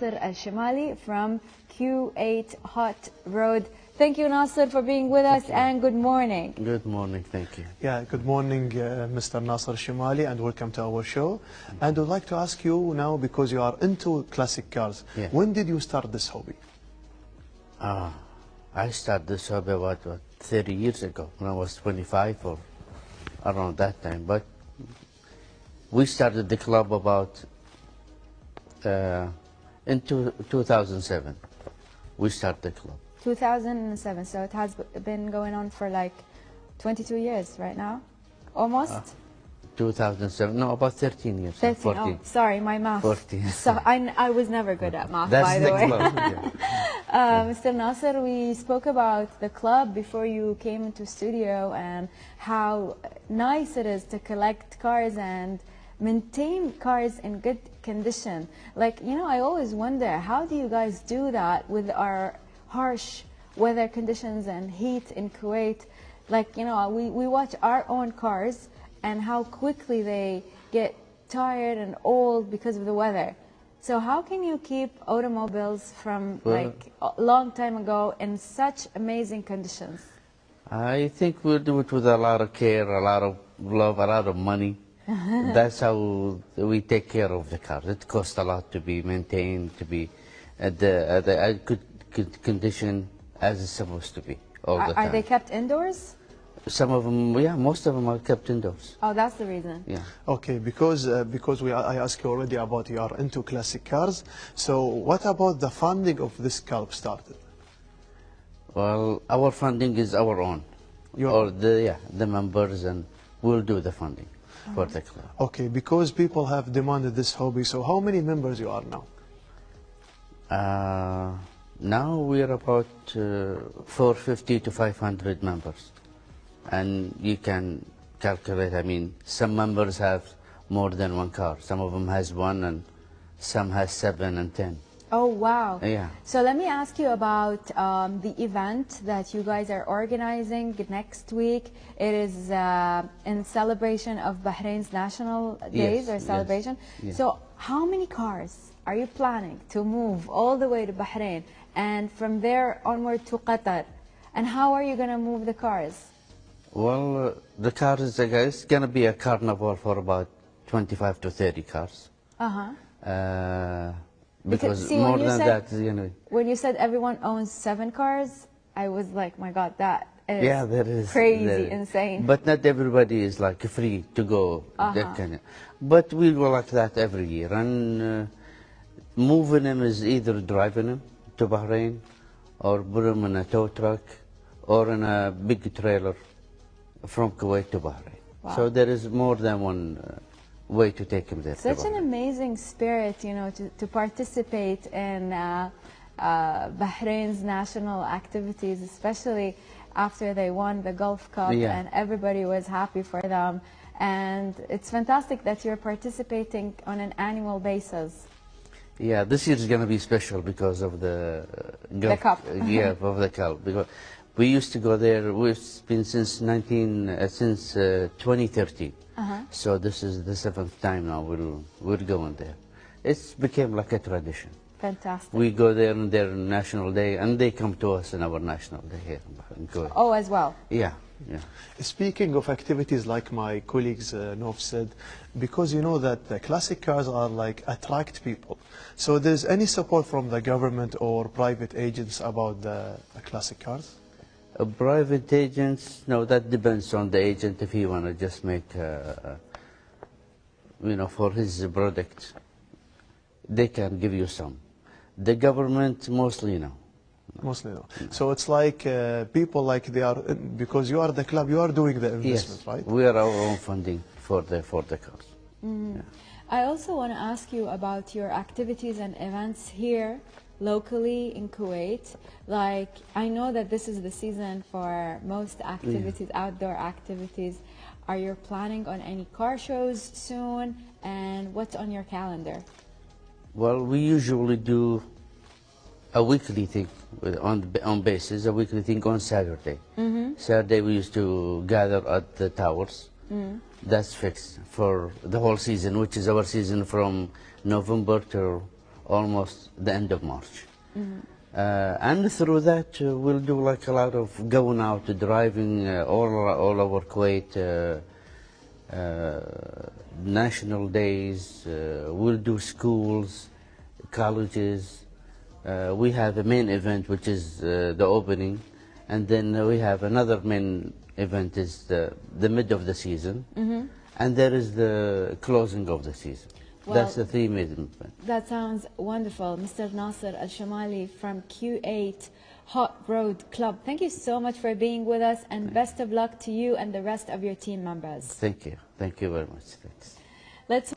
الشمالي from Q8 Hot Road. Thank you, Nasser, for being with us, and good morning. Good morning, thank you. Yeah, good morning, Mr. Naaser Shimali, and welcome to our show. And I'd like to ask you now, because you are into classic cars, when did you start this hobby? I started this hobby about 30 years ago, when I was 25 or around that time. But we started the club about in 2007. We started the club. 2007, so it has been going on for like 22 years right now, almost? 2007, no, about 13 years. 13, 14. oh, sorry, my math. 14. So I was never good at math, That's by the way. club, Mr. Nasser, we spoke about the club before you came into studio and how nice it is to collect cars and maintain cars in good condition. Like, you know, I always wonder, how do you guys do that with our harsh weather conditions and heat in Kuwait? Like, you know, we watch our own cars and how quickly they get tired and old because of the weather. So how can you keep automobiles from like a long time ago in such amazing conditions? I think we'll do it with a lot of care, a lot of love, a lot of money. That's how we take care of the cars. It costs a lot to be maintained, to be at the good condition as it's supposed to be all the time. Are they kept indoors? Some of them, yeah, most of them are kept indoors. Oh, that's the reason. Yeah. Okay, because I asked you already about you are into classic cars. So what about the funding of this club started? Well, our funding is our own, or the members, and we'll do the funding for the club. Okay, because people have demanded this hobby. So how many members you are now? Now we are about 450 to 500 members. And you can calculate, I mean, some members have more than one car. Some of them has one, and some has 7 and 10. Oh, wow. Yeah. So let me ask you about the event that you guys are organizing next week. It is in celebration of Bahrain's National Days or celebration. Yes. So how many cars are you planning to move all the way to Bahrain and from there onward to Qatar? And how are you going to move the cars? Well, the cars, it's going to be a carnival for about 25 to 30 cars. Because see, more than that, you know. When you said everyone owns 7 cars, I was like, my God, that is that is crazy, insane. But not everybody is like free to go. That kind of, but we go like that every year. And moving them is either driving them to Bahrain or put them in a tow truck or in a big trailer from Kuwait to Bahrain. Wow. So there is more than one way to take him there. Such an amazing spirit, you know, to participate in Bahrain's national activities, especially after they won the Gulf Cup and everybody was happy for them. And it's fantastic that you're participating on an annual basis. Yeah, this year is going to be special because of the cup. Yeah, of the cup. Because we used to go there. We've been since 2013. So this is the 7th time now we're going there. It's became like a tradition. Fantastic. We go there on their national day, and they come to us on our national day here in Kuwait. Oh, as well. Yeah, yeah. Speaking of activities, like my colleagues Nof said, because you know that the classic cars are like attract people. So there's any support from the government or private agents about the classic cars? Private agents, no, that depends on the agent if he want to just make, you know, for his product, they can give you some. The government, mostly no. Mostly no. So it's like people like they are, because you are the club, you are doing the investment, right? We are our own funding for the cars. Yeah. I also want to ask you about your activities and events here locally in Kuwait. Like, I know that this is the season for most activities, outdoor activities. Are you planning on any car shows soon? And what's on your calendar? Well, we usually do a weekly thing on basis, a weekly thing on Saturday. Saturday we used to gather at the towers. That's fixed for the whole season, which is our season from November to almost the end of March. And through that, we'll do like a lot of going out, driving all over Kuwait, national days. We'll do schools, colleges. We have a main event, which is the opening, and then we have another main event is the mid of the season, and there is the closing of the season. Well, that's the three main events. That sounds wonderful. Mr. Nasser Al-Shamali from Q8 Hot Road Club. Thank you so much for being with us, and best of luck to you and the rest of your team members. Thank you. Thank you very much. Thanks. Let's